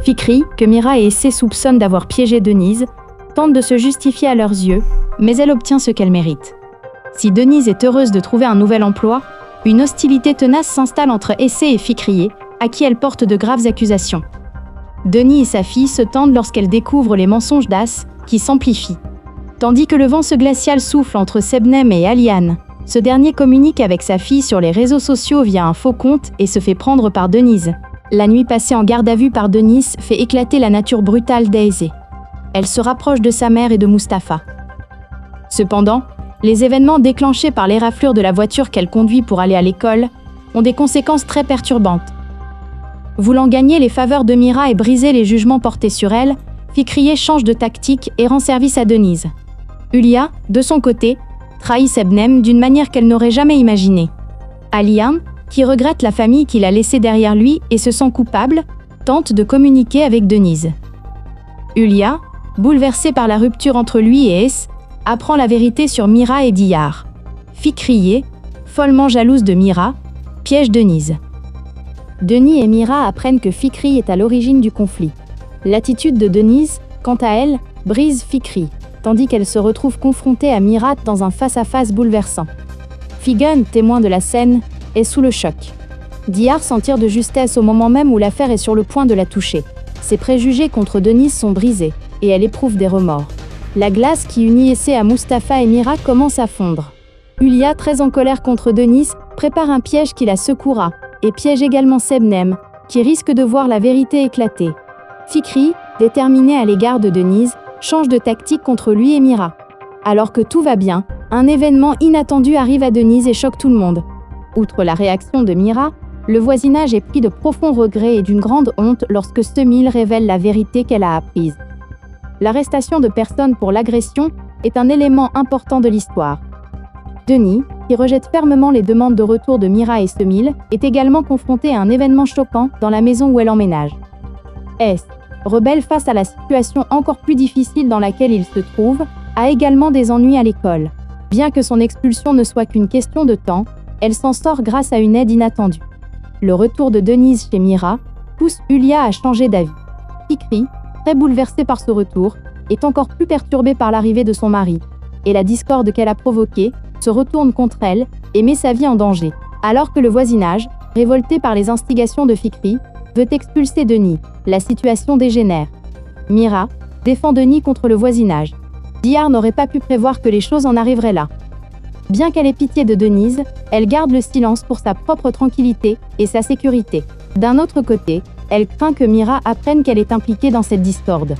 Fikri, que Mira et Essay soupçonnent d'avoir piégé Denise, tente de se justifier à leurs yeux, mais elle obtient ce qu'elle mérite. Si Denise est heureuse de trouver un nouvel emploi, une hostilité tenace s'installe entre Essay et Fikri, à qui elle porte de graves accusations. Denis et sa fille se tendent lorsqu'elle découvre les mensonges d'As, qui s'amplifient. Tandis que le vent glacial souffle entre Sebnem et Aliane, ce dernier communique avec sa fille sur les réseaux sociaux via un faux compte et se fait prendre par Denise. La nuit passée en garde à vue par Denise fait éclater la nature brutale d'Essay. Elle se rapproche de sa mère et de Mustapha. Cependant, les événements déclenchés par l'éraflure de la voiture qu'elle conduit pour aller à l'école ont des conséquences très perturbantes. Voulant gagner les faveurs de Mira et briser les jugements portés sur elle, Fikri change de tactique et rend service à Denise. Ulia, de son côté, trahit Sebnem d'une manière qu'elle n'aurait jamais imaginée. Aliane, qui regrette la famille qu'il a laissée derrière lui et se sent coupable, tente de communiquer avec Denise. Ulia, bouleversée par la rupture entre lui et Es, apprend la vérité sur Mira et Diyar. Fikri, follement jalouse de Mira, piège Denise. Denis et Mira apprennent que Fikri est à l'origine du conflit. L'attitude de Denise, quant à elle, brise Fikri, tandis qu'elle se retrouve confrontée à Mira dans un face-à-face bouleversant. Figen, témoin de la scène, est sous le choc. Diyar s'en tire de justesse au moment même où l'affaire est sur le point de la toucher. Ses préjugés contre Denise sont brisés, et elle éprouve des remords. La glace qui unit Essay à Mustapha et Mira commence à fondre. Ulia, très en colère contre Denise, prépare un piège qui la secouera, et piège également Sebnem, qui risque de voir la vérité éclater. Fikri, déterminé à l'égard de Denise, change de tactique contre lui et Mira. Alors que tout va bien, un événement inattendu arrive à Denise et choque tout le monde. Outre la réaction de Mira, le voisinage est pris de profonds regrets et d'une grande honte lorsque Semil révèle la vérité qu'elle a apprise. L'arrestation de personnes pour l'agression est un élément important de l'histoire. Denis, qui rejette fermement les demandes de retour de Mira et Semil, est également confronté à un événement choquant dans la maison où elle emménage. Es, rebelle face à la situation encore plus difficile dans laquelle il se trouve, a également des ennuis à l'école. Bien que son expulsion ne soit qu'une question de temps, elle s'en sort grâce à une aide inattendue. Le retour de Denise chez Mira pousse Ulia à changer d'avis. Fikri, très bouleversée par ce retour, est encore plus perturbée par l'arrivée de son mari, et la discorde qu'elle a provoquée se retourne contre elle et met sa vie en danger. Alors que le voisinage, révolté par les instigations de Fikri, veut expulser Denis, la situation dégénère. Mira défend Denis contre le voisinage. Diyar n'aurait pas pu prévoir que les choses en arriveraient là. Bien qu'elle ait pitié de Denise, elle garde le silence pour sa propre tranquillité et sa sécurité. D'un autre côté, elle craint que Mira apprenne qu'elle est impliquée dans cette discorde.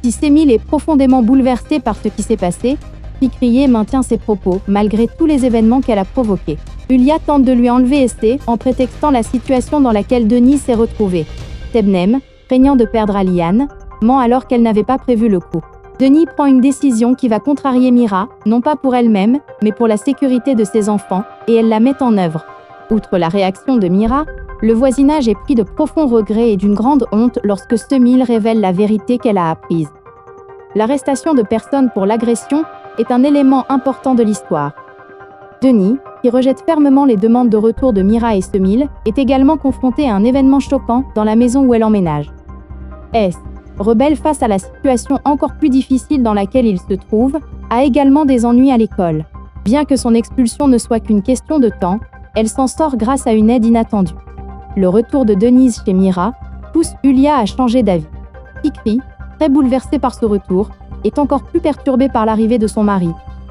Si Semil est profondément bouleversée par ce qui s'est passé, Fikri maintient ses propos malgré tous les événements qu'elle a provoqués. Ulia tente de lui enlever Essay en prétextant la situation dans laquelle Denis s'est retrouvée. Sebnem, craignant de perdre Aliane, ment alors qu'elle n'avait pas prévu le coup. Denis prend une décision qui va contrarier Mira, non pas pour elle-même, mais pour la sécurité de ses enfants, et elle la met en œuvre. Outre la réaction de Mira, le voisinage est pris de profonds regrets et d'une grande honte lorsque Semil révèle la vérité qu'elle a apprise. L'arrestation de personnes pour l'agression est un élément important de l'histoire. Denis, qui rejette fermement les demandes de retour de Mira et Semil, est également confronté à un événement choquant dans la maison où elle emménage. Es, rebelle face à la situation encore plus difficile dans laquelle il se trouve, a également des ennuis à l'école. Bien que son expulsion ne soit qu'une question de temps, elle s'en sort grâce à une aide inattendue. Le retour de Denise chez Mira pousse Ulia à changer d'avis. Fikri, très bouleversée par ce retour, est encore plus perturbée par l'arrivée de son mari,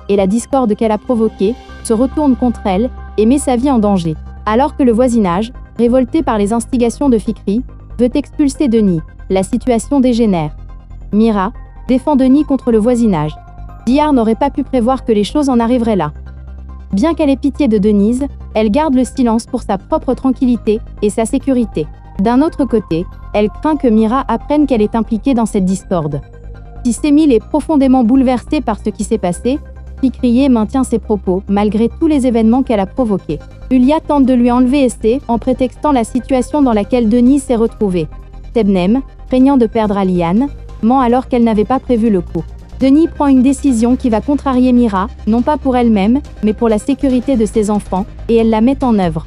et la discorde qu'elle a provoquée se retourne contre elle et met sa vie en danger. Alors que le voisinage, révolté par les instigations de Fikri, veut expulser Denis, la situation dégénère. Mira défend Denis contre le voisinage. Diyar n'aurait pas pu prévoir que les choses en arriveraient là. Bien qu'elle ait pitié de Denise, elle garde le silence pour sa propre tranquillité et sa sécurité. D'un autre côté, elle craint que Mira apprenne qu'elle est impliquée dans cette discorde. Si Semil est profondément bouleversée par ce qui s'est passé, Fikri maintient ses propos malgré tous les événements qu'elle a provoqués. Ulia tente de lui enlever Essay en prétextant la situation dans laquelle Denis s'est retrouvée. Sebnem, craignant de perdre Aliane, ment alors qu'elle n'avait pas prévu le coup. Denis prend une décision qui va contrarier Mira, non pas pour elle-même, mais pour la sécurité de ses enfants, et elle la met en œuvre.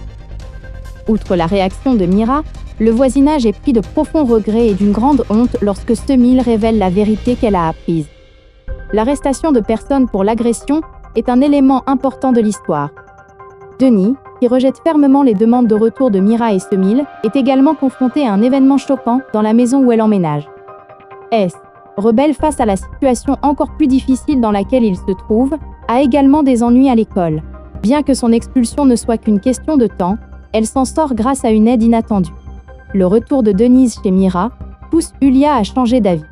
Outre la réaction de Mira, Le voisinage est pris de profonds regrets et d'une grande honte lorsque Semil révèle la vérité qu'elle a apprise. L'arrestation de personnes pour l'agression est un élément important de l'histoire. Denis, qui rejette fermement les demandes de retour de Mira et Semil, est également confronté à un événement choquant dans la maison où elle emménage. S, rebelle face à la situation encore plus difficile dans laquelle il se trouve, a également des ennuis à l'école. Bien que son expulsion ne soit qu'une question de temps, elle s'en sort grâce à une aide inattendue. Le retour de Denise chez Mira pousse Yulia à changer d'avis.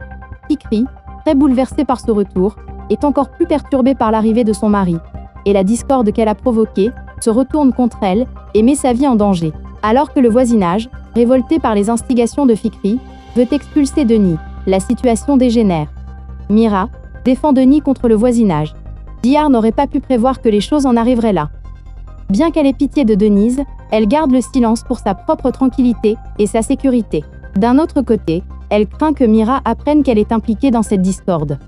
Fikri, très bouleversée par ce retour, est encore plus perturbée par l'arrivée de son mari, et la discorde qu'elle a provoquée se retourne contre elle et met sa vie en danger. Alors que le voisinage, révolté par les instigations de Fikri, veut expulser Denis, la situation dégénère. Mira défend Denis contre le voisinage. Dihar n'aurait pas pu prévoir que les choses en arriveraient là. Bien qu'elle ait pitié de Denise, elle garde le silence pour sa propre tranquillité et sa sécurité. D'un autre côté, elle craint que Mira apprenne qu'elle est impliquée dans cette discorde.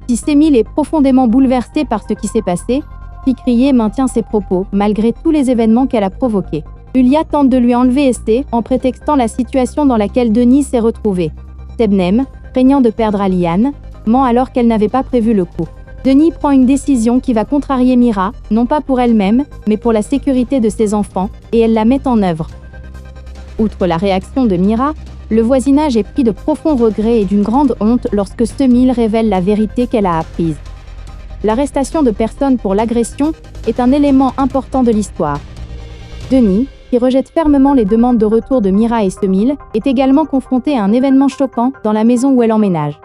Si Semil est profondément bouleversée par ce qui s'est passé, Fikriye maintient ses propos malgré tous les événements qu'elle a provoqués. Yulia tente de lui enlever Esté en prétextant la situation dans laquelle Denis s'est retrouvée. Sebnem, craignant de perdre Aliane, ment alors qu'elle n'avait pas prévu le coup. Denis prend une décision qui va contrarier Mira, non pas pour elle-même, mais pour la sécurité de ses enfants, et elle la met en œuvre. Outre la réaction de Mira, le voisinage est pris de profonds regrets et d'une grande honte lorsque Semil révèle la vérité qu'elle a apprise. L'arrestation de personnes pour l'agression est un élément important de l'histoire. Denis, qui rejette fermement les demandes de retour de Mira et Semil, est également confronté à un événement choquant dans la maison où elle emménage.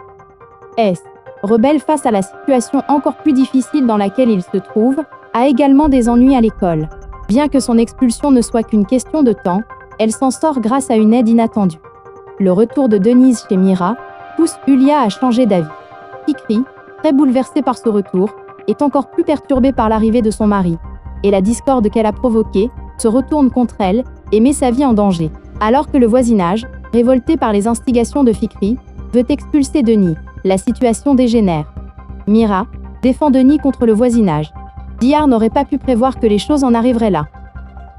S, rebelle face à la situation encore plus difficile dans laquelle il se trouve, a également des ennuis à l'école. Bien que son expulsion ne soit qu'une question de temps, elle s'en sort grâce à une aide inattendue. Le retour de Denise chez Mira pousse Yulia à changer d'avis. Fikri, très bouleversée par ce retour, est encore plus perturbée par l'arrivée de son mari, et la discorde qu'elle a provoquée se retourne contre elle et met sa vie en danger. Alors que le voisinage, révolté par les instigations de Fikri, veut expulser Denis, la situation dégénère. Mira défend Denis contre le voisinage. Dihar n'aurait pas pu prévoir que les choses en arriveraient là.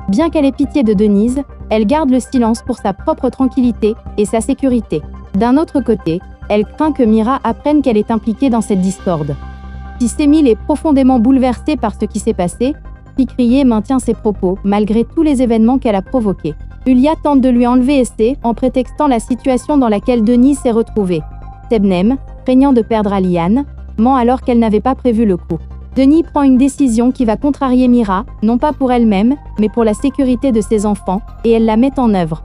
Bien qu'elle ait pitié de Denise, elle garde le silence pour sa propre tranquillité et sa sécurité. D'un autre côté, elle craint que Mira apprenne qu'elle est impliquée dans cette discorde. Si Semil est profondément bouleversée par ce qui s'est passé, Fikriye maintient ses propos malgré tous les événements qu'elle a provoqués. Yulia tente de lui enlever Esté en prétextant la situation dans laquelle Denis s'est retrouvée. Sebnem, craignant de perdre Aliane, ment alors qu'elle n'avait pas prévu le coup. Denis prend une décision qui va contrarier Mira, non pas pour elle-même, mais pour la sécurité de ses enfants, et elle la met en œuvre.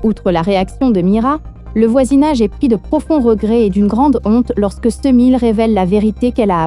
Outre la réaction de Mira, le voisinage est pris de profonds regrets et d'une grande honte lorsque Semil révèle la vérité qu'elle a apprise.